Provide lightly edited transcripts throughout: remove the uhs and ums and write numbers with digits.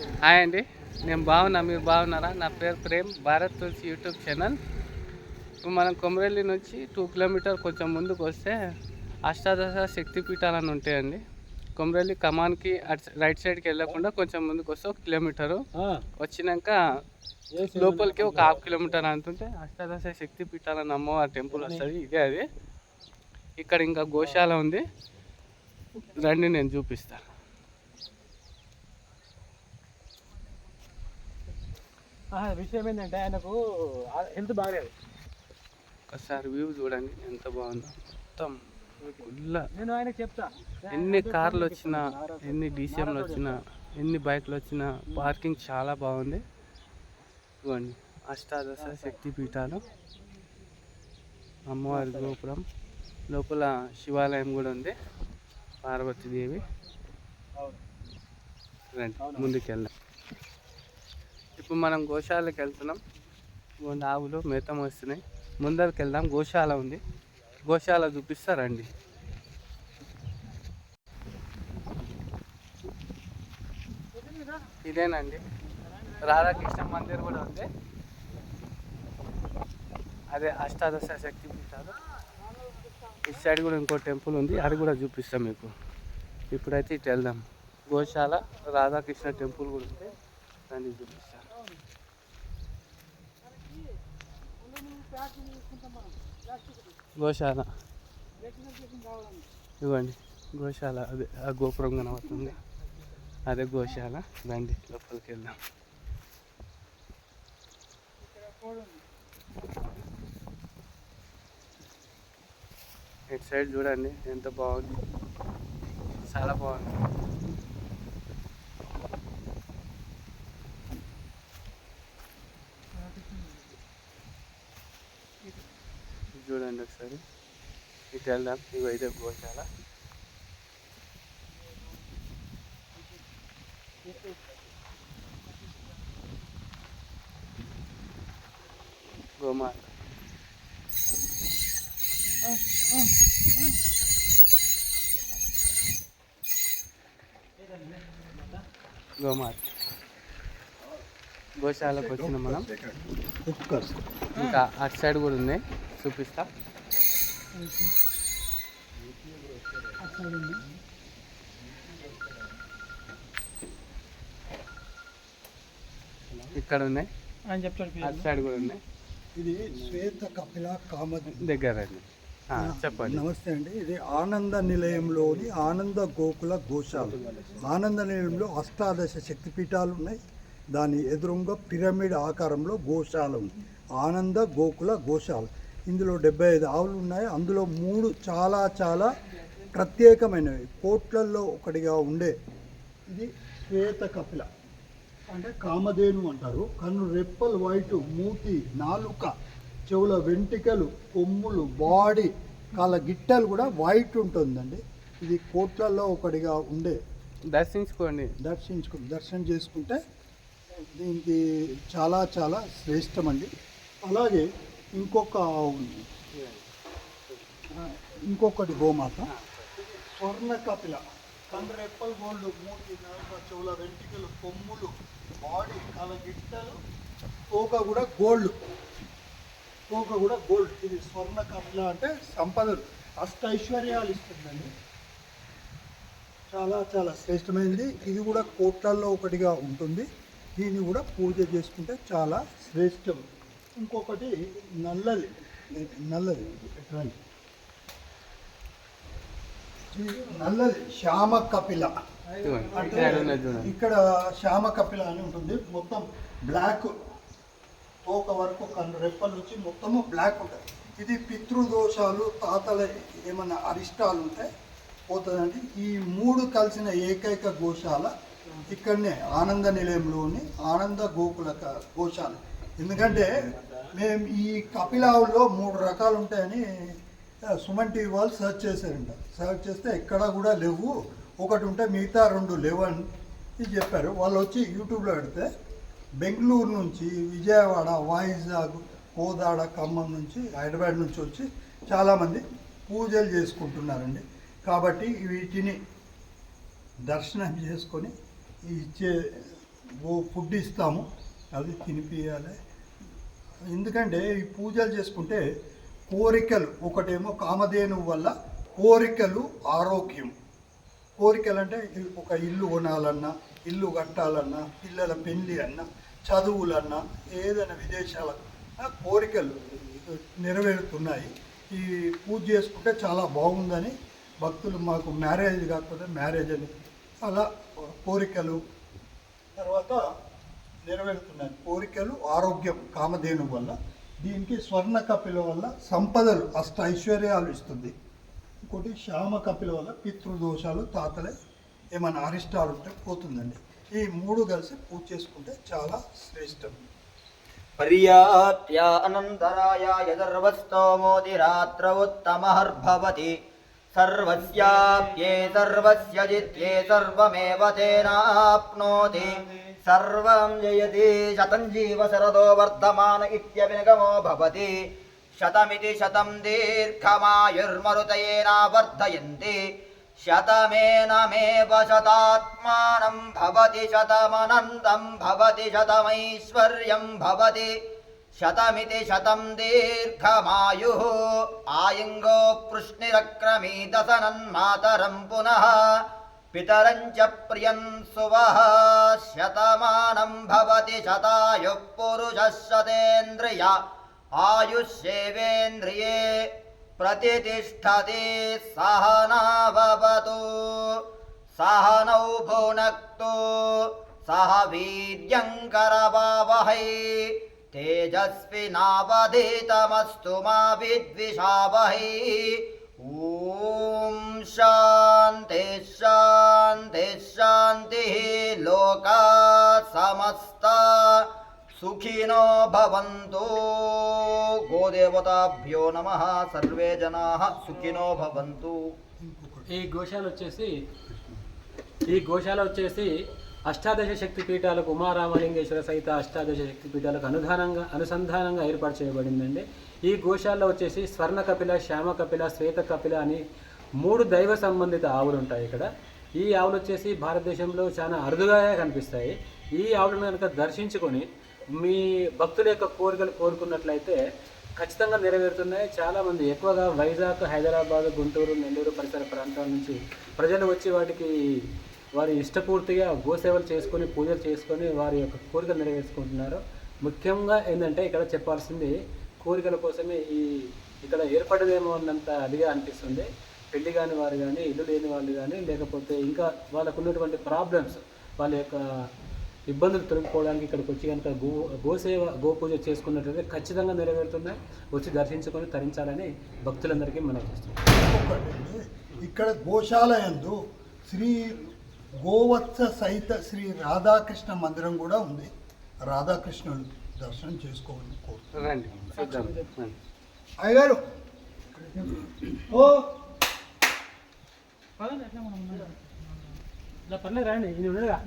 Hi అండి, నేను బాగున్నా. మీరు బాగున్నారా? నా పేరు ప్రేమ్, భారత్ తులసి యూట్యూబ్ ఛానల్. ఇప్పుడు మనం కొమరెల్లి నుంచి 2 కిలోమీటర్ కొంచెం ముందుకు వస్తే అష్టాదశ శక్తిపీఠాలని ఉంటాయండి. కొమరెల్లి కమాన్కి రైట్ సైడ్కి వెళ్ళకుండా కొంచెం ముందుకు వస్తే 1 కిలోమీటరు వచ్చినాక లోపలికి ఒక 1/2 కిలోమీటర్ అంటుంటే అష్టాదశ శక్తిపీఠాలని అమ్మవారి టెంపుల్ వస్తుంది. ఇదే అది. ఇక్కడ ఇంకా గోశాల ఉంది, రండి నేను చూపిస్తాను. విషయం ఏంటంటే ఆయనకు హెల్త్ బాగలేదు. ఒకసారి వ్యూ చూడండి ఎంత బాగుందో. మొత్తం నేను ఆయనకు చెప్తా, ఎన్ని కార్లు వచ్చినా, ఎన్ని డీసీఎంలు వచ్చినా, ఎన్ని బైక్లు వచ్చినా పార్కింగ్ చాలా బాగుంది. ఇవ్వండి అష్టాదశ శక్తిపీఠాలు, అమ్మవారి గోపురం, లోపల శివాలయం కూడా ఉంది, పార్వతీదేవి. రండి ముందుకు వెళ్దాం. ఇప్పుడు మనం గోశాలకు వెళ్తున్నాం. ఇవ్వండి ఆవులు మేతం వస్తున్నాయి. ముందరికి వెళ్దాం. గోశాల ఉంది, గోశాల చూపిస్తారండి. ఇదేనండి రాధాకృష్ణ మందిర్ కూడా ఉంది. అదే అష్టాదశ శక్తిపీఠాలు. ఇటు సైడ్ కూడా ఇంకో టెంపుల్ ఉంది, అది కూడా చూపిస్తాం మీకు. ఇప్పుడైతే ఇటు వెళ్దాం. గోశాల, రాధాకృష్ణ టెంపుల్ కూడా ఉంది, దాన్ని చూపిస్తాను. గోశాల ఇవ్వండి, గోశాల అదే ఆ గోపురం కనబడుతుంది, అదే గోశాల. రండి లోపలికి వెళ్దాం. ఇటు సైడ్ చూడండి ఎంత బాగుంది, చాలా బాగుంది. చూడండి ఒకసారి. ఇటు వెళ్దాం. ఇవైతే గోశాల. గోమాత, గోమాత. గోశాలకు వచ్చిన మనం. ఇంకా అటు సైడ్ కూడా ఉన్నాయి, చూపిస్తా. ఇక్కడ ఉన్నాయి, అటు సైడ్ కూడా ఉన్నాయి. ఇది శ్వేత కపిల కామధేను దగ్గర చెప్పండి. నమస్తే అండి. ఇది ఆనంద నిలయంలోని ఆనంద గోకుల గోశాల. ఆనంద నిలయంలో అష్టాదశ శక్తిపీఠాలు ఉన్నాయి. దాని ఎదురుగా పిరమిడ్ ఆకారంలో గోశాల ఉంది, ఆనంద గోకుల గోశాల. ఇందులో 75 ఆవులు ఉన్నాయి. అందులో 3 చాలా చాలా ప్రత్యేకమైనవి, కోట్లల్లో ఒకటిగా ఉండే. ఇది శ్వేత కపిల అంటే కామధేను అంటారు. కన్ను రెప్పలు వైటు, మూతి, నాలుక, చెవుల వెంట్రుకలు, కొమ్ములు, బాడీ, కాళ్ళ గిట్టలు కూడా వైట్ ఉంటుందండి. ఇది కోట్లల్లో ఒకటిగా ఉండే. దర్శనం చేసుకుంటే దీనికి చాలా చాలా శ్రేష్టమండి. అలాగే ఇంకొకటి గోమాత స్వర్ణ కపిల. కన్ను రెప్పలు గోల్డ్, మూతి, నాలుక, చెవుల వెంట్రుకలు, కొమ్ములు, బాడీ, కాళ్ళ గిట్టలు, తోక కూడా గోల్డ్. ఇది స్వర్ణ కపిల అంటే సంపదలు, అష్టైశ్వర్యాలు ఇస్తుందండి. చాలా చాలా శ్రేష్టమైనది. ఇది కూడా కోట్లల్లో ఒకటిగా ఉంటుంది. దీన్ని కూడా పూజ చేసుకుంటే చాలా శ్రేష్టం. ఇంకొకటి నల్లది నల్లది శ్యామ కపిల. ఇక్కడ శ్యామ కపిల అని ఉంటుంది. మొత్తం బ్లాక్, తోక వరకు కన్ను రెప్పల నుంచి మొత్తము బ్లాక్ ఉంటుంది. ఇది పితృదోషాలు, తాతల ఏమన్నా అరిష్టాలు ఉంటే పోతుందండి. ఈ 3 కలిసిన ఏకైక గోశాల ఇక్కడనే ఆనంద నిలయంలోని ఆనంద గోకుల గోశాల. ఎందుకంటే మేము ఈ కపిలావుల్లో 3 రకాలు ఉంటాయని సుమన్ టీవీ వాళ్ళు సెర్చ్ చేశారంట. సెర్చ్ చేస్తే ఎక్కడా కూడా లేవు, ఒకటి ఉంటే మిగతా 2 లేవని చెప్పారు. వాళ్ళు వచ్చి యూట్యూబ్లో పెడితే బెంగళూరు నుంచి, విజయవాడ, వైజాగ్, కోదాడ, ఖమ్మం నుంచి, హైదరాబాద్ నుంచి వచ్చి చాలామంది పూజలు చేసుకుంటున్నారండి. కాబట్టి వీటిని దర్శనం చేసుకొని ఇచ్చే ఫుడ్ ఇస్తాము, అది తినిపియాలి. ఎందుకంటే ఈ పూజలు చేసుకుంటే కోరికలు, ఒకటేమో కామధేనువు వల్ల కోరికలు, ఆరోగ్యం. కోరికలు అంటే ఒక ఇల్లు కొనాలన్నా, ఇల్లు కట్టాలన్నా, పిల్లల పెళ్ళి అన్నా, చదువులన్నా, ఏదైనా విదేశాల కోరికలు నెరవేరుతున్నాయి. ఈ పూజ చేసుకుంటే చాలా బాగుందని భక్తులు, మాకు మ్యారేజ్ కాకపోతే మ్యారేజ్ అని అలా కోరికలు తర్వాత నెరవేరుతున్నాయి. కోరికలు, ఆరోగ్యం కామధేను వల్ల. దీనికి స్వర్ణ కపిల వల్ల సంపదలు, అష్ట ఐశ్వర్యాలు ఇస్తుంది. ఇంకోటి శ్యామ కపిల వల్ల పితృదోషాలు, తాతలే ఏమైనా అరిష్టాలు ఉంటే పోతుందండి. ఈ మూడు కలిసి పూజ చేసుకుంటే చాలా శ్రేష్టం. पर्याप्त्य अनन्तराय यदर्वस्तोमोदिरात्रवुत्तमहर्भवति सर्वस्याप्ये सर्वस्य जित्ये सर्वमेव तेनाप्नोति सर्वं जयति शतं जीव शरदो वर्धमान इत्यभिनिगमो भवति शतमिति शतं दीर्घमायुर्मरुतयेन वर्धयन्ति शतमेनमेव शतात्मानं भवति शतमनन्तं भवति शतमैश्वर्यं भवति शतमिति शतं दीर्घमायुः आयुङ्गो पृश्निरक्रमीदसनन्मातरं पुनः पितरं च प्रियं सुवः शतमानं भवति शतायुः पुरुषः शतेन्द्रिय आयुष्येवेन्द्रिये प्रतिष्ठति सहनाववतु सहनौ भुनक्तु सह वीर्यङ्करवावहै तेजस्विनावधीतमस्तु मा विद्विषावहै ॐ शान्ति शान्ति शान्तिः लोका समस्ता सुखिनो भवन्तु गोदेवताभ्यो नमः सर्वे जनाः सुखिनो भवन्तु। ఈ గోశాల వచ్చేసి అష్టాదశ శక్తి పీఠాలకు ఉమారామలింగేశ్వర సహిత అష్టాదశ శక్తి పీఠాలకు అనుసంధానంగా ఏర్పాటు చేయబడిందండి. ఈ గోశాలలో వచ్చేసి స్వర్ణ కపిల, శ్యామ కపిల, శ్వేత కపిల అని 3 దైవ సంబంధిత ఆవులు ఉంటాయి ఇక్కడ. ఈ ఆవులు వచ్చేసి భారతదేశంలో చాలా అరుదుగా కనిపిస్తాయి. ఈ ఆవులను కనుక దర్శించుకొని మీ భక్తుల యొక్క కోరికలు కోరుకున్నట్లయితే ఖచ్చితంగా నెరవేరుతున్నాయి. చాలామంది ఎక్కువగా వైజాగ్, హైదరాబాద్, గుంటూరు, నెల్లూరు పరిసర ప్రాంతాల నుంచి ప్రజలు వచ్చి వారి ఇష్టపూర్తిగా గోసేవలు చేసుకొని, పూజలు చేసుకొని వారి యొక్క కోరికలు నెరవేర్చుకుంటున్నారు. ముఖ్యంగా ఏంటంటే ఇక్కడ చెప్పాల్సింది కోరికల కోసమే ఇక్కడ ఏర్పడదేమో అన్నంత అదిగా అనిపిస్తుంది. పెళ్లి కాని వారు కానీ, ఇల్లు లేని వాళ్ళు కానీ, లేకపోతే ఇంకా వాళ్ళకు ఉన్నటువంటి ప్రాబ్లమ్స్, వాళ్ళ యొక్క ఇబ్బందులు తొలగిపోవడానికి ఇక్కడికి వచ్చి కనుక గోపూజ చేసుకున్నట్లయితే ఖచ్చితంగా నెరవేరుతున్నాయి. వచ్చి దర్శించుకొని తరించాలని భక్తులందరికీ మనం చేస్తున్నాం. ఇక్కడ గోశాల యందు శ్రీ గోవత్స సహిత శ్రీ రాధాకృష్ణ మందిరం కూడా ఉంది. రాధాకృష్ణుడు దర్శనం చేసుకోవాలని కోరుతున్నాను. అయ్యగారు పర్లేదు రండి, ఇది ఉండగా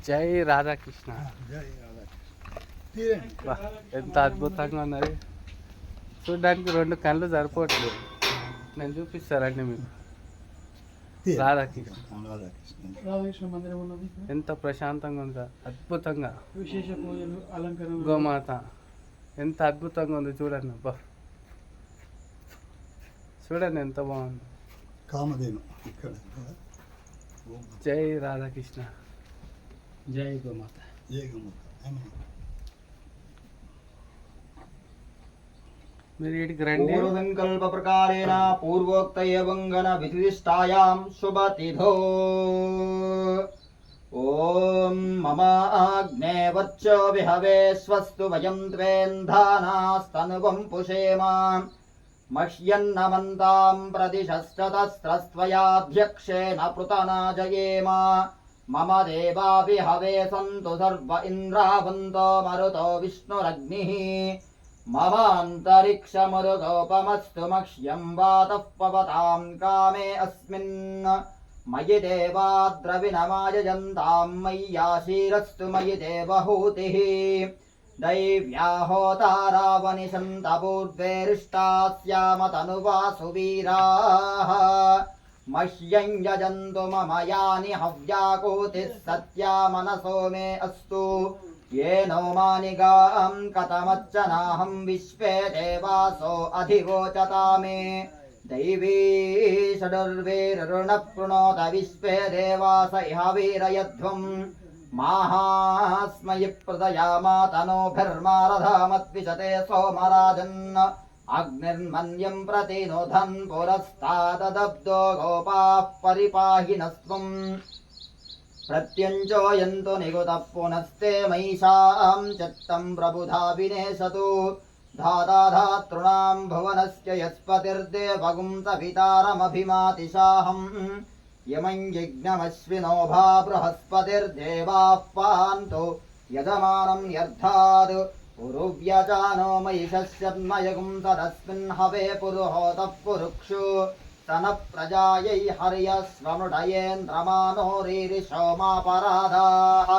జై రాధాకృష్ణ. జై రాధాకృష్ణ. ఎంత అద్భుతంగా ఉన్నది చూడడానికి. 2 కళ్ళు సరిపోవట్లేదు. నేను చూపిస్తారండి మీకు. రాధాకృష్ణ మందిరం ఉన్నది. ఎంత ప్రశాంతంగా ఉందో, అద్భుతంగా. విశేష పూజలు, అలంకరణ. గోమాత ఎంత అద్భుతంగా ఉంది చూడండి. అబ్బా చూడండి ఎంత బాగుంది. కామధేను ఇక్కడ. జై రాధాకృష్ణ. జై గోమాత. జై గోమాత. మీరు వీటికి రండి. पूर्वसङ्कल्प प्रकारेण पूर्वोक्त एवङ्गन विधिष्ठायां शुभतिथो ॐ मम आग्ने वच्चो विहवे स्वस्तु वयं त्वेन्धानास्तनुवं पुषेम मह्यन्नमन्तां प्रतिशश्चतस्रस्त्वयाध्यक्षेण पृतना जयेम मम देवा विहवे सन्तु सर्व इन्द्रावन्तो मरुतो विष्णुरग्निः ममान्तरिक्षमरुगोपमस्तु मह्यं वातः पवतां कामे अस्मिन् मयि देवा द्रविणमायजन्तां मय्याशीरस्तु मयि देवहूतिः दैव्या होतारावनिशन्तपूर्वेरिष्टास्यामतनुवासु वीराः मह्यं यजन्तु मम यानि हव्याकूतिः सत्या मनसो मे अस्तु येनो मानिगां कथमच्चनाहं विश्वे देवासो अधिवोचता मे दैवी षडुर्वीरुणप्रणोत विश्वे देवास इह वीरयध्वम् माहास्मयि प्रदयामातनोभिर्मारधामद्विषते सोमराजन् अग्निर्मन्यं प्रति नोधन् पुरस्तादब्दो गोपाः परिपाहि नस्त्वम् प्रत्यञ्चोयन्तु निगुतः पुनस्ते महिषां चित्तं प्रबुधा विनेशतु धाताधातॄणां भुवनस्य यस्पतिर्देवगुं सवितारमभिमातिशाहम् यमं यज्ञमश्विनो भा बृहस्पतिर्देवाः पान्तु यजमानं यर्थात् पुरुव्यजानो महिषस्यन्मयगुं तदस्मिन् हवे पुरुहोतः पुरुक्षु सन प्रजायै हर्यस्वमृडयेन्द्रमानोरीरिशोमापराधाः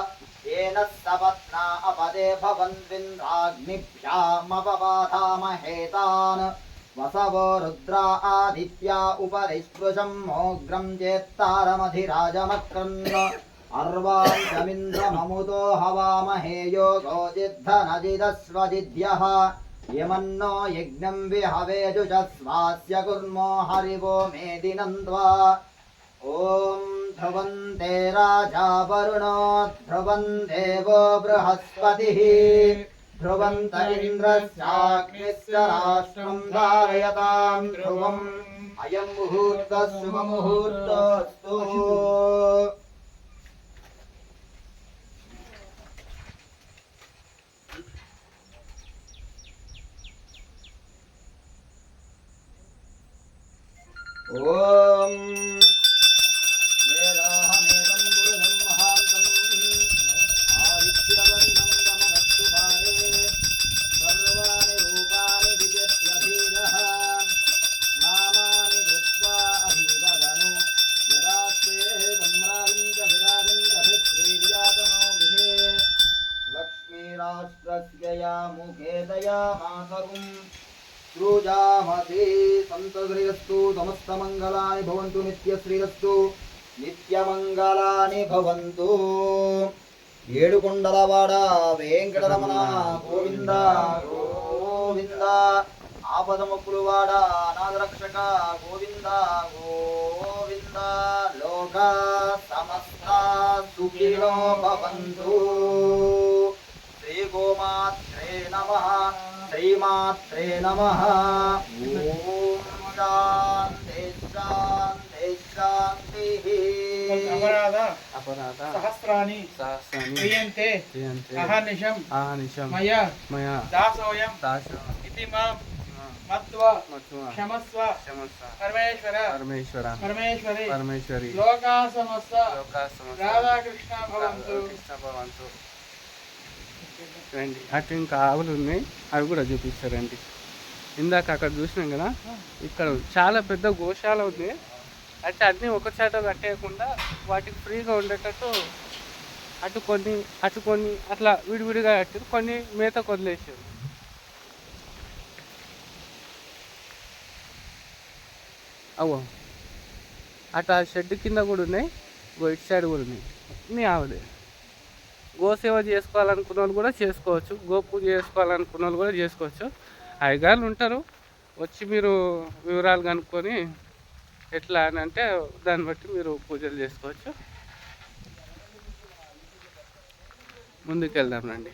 येन सपत्ना अपदे भवन्त्विन्द्राग्निभ्यामपबाधामहेतान् वसवो रुद्रा आदित्या उपरिस्पृशं मोग्रं चेत्तारमधिराजमक्रन् अर्वाञ्चमिन्द्रममुतो हवामहे योगो जिद्धनजिदस्वजिद्यः यमन्नो यज्ञं विहवेजुषस्वास्य कुर्मो हरिवो मेदिनन्द्वा ॐ ध्रुवन्ते राजा वरुणो ध्रुवं देवो बृहस्पतिः ध्रुवन्त इन्द्रस्याग्निश्च राष्ट्रं धारयतां ध्रुवम् अयं मुहूर्तः शुभमुहूर्तोऽस्तु ॐ वेदाहमेवं गुरुं महान्तम् आदित्यवर्णं गमनस्तु पारे सर्वाणि रूपाणि विजित्य धीरः नामानि कृत्वा अभिवदनु यदास्ते सम्राविञ्च विराजिञ्च भित्रीर्यातनो गृहे लक्ष्मीराष्ट्रस्य या मुखे दया मातरुम् श्रूजामते संतश्रीरस्तु समस्तमङ्गलानि भवन्तु नित्यश्रीरस्तु नित्यमङ्गलानि भवन्तु ఏడుకొండలవాడ వెంకటరమణ గోవింద గోవింద ఆపదముక్కులవాడ అనాథరక్షక గోవింద గోవింద లోక సమస్త సుఖినో భవంతు శ్రీ గోమాత్రే నమః శ్రీమాత్రే నమః ఓం శాంతి శాంతి శాంతి अपराध सहस्राणि सहस्राणि क्रियन्ते क्रियन्ते अहर्निशं अहर्निशं मया मया दासोऽयं दासः इति मां मत्वा मत्वा क्षमस्व क्षमस्व परमेश्वर परमेश्वर परमेश्वरी परमेश्वरी लोकाः समस्त लोकाः समस्ता राधाकृष्ण भवन्तु కృష్ణ భవంతు రండి అటు ఇంకా ఆవులు ఉన్నాయి అవి కూడా చూపిస్తారండి ఇందాక అక్కడ చూసినాం కదా ఇక్కడ చాలా పెద్ద గోశాల ఉంది అంటే అన్నీ ఒక చాట కట్టేయకుండా వాటికి ఫ్రీగా ఉండేటట్టు అటు కొన్ని అట్లా విడివిడిగా కట్టారు కొన్ని మేతకు వదిలేసారు అవో అటు ఆ షెడ్ కింద కూడా ఉన్నాయి ఇటు సైడ్ కూడా ఉన్నాయి అన్నీ ఆవులే గోసేవ చేసుకోవాలనుకున్న వాళ్ళు కూడా చేసుకోవచ్చు గోపూజ చేసుకోవాలనుకున్న వాళ్ళు కూడా చేసుకోవచ్చు అయ్యగారులు ఉంటారు వచ్చి మీరు వివరాలు కనుక్కొని ఎట్లా అని అంటే దాన్ని బట్టి మీరు పూజలు చేసుకోవచ్చు ముందుకు వెళ్దాం రండి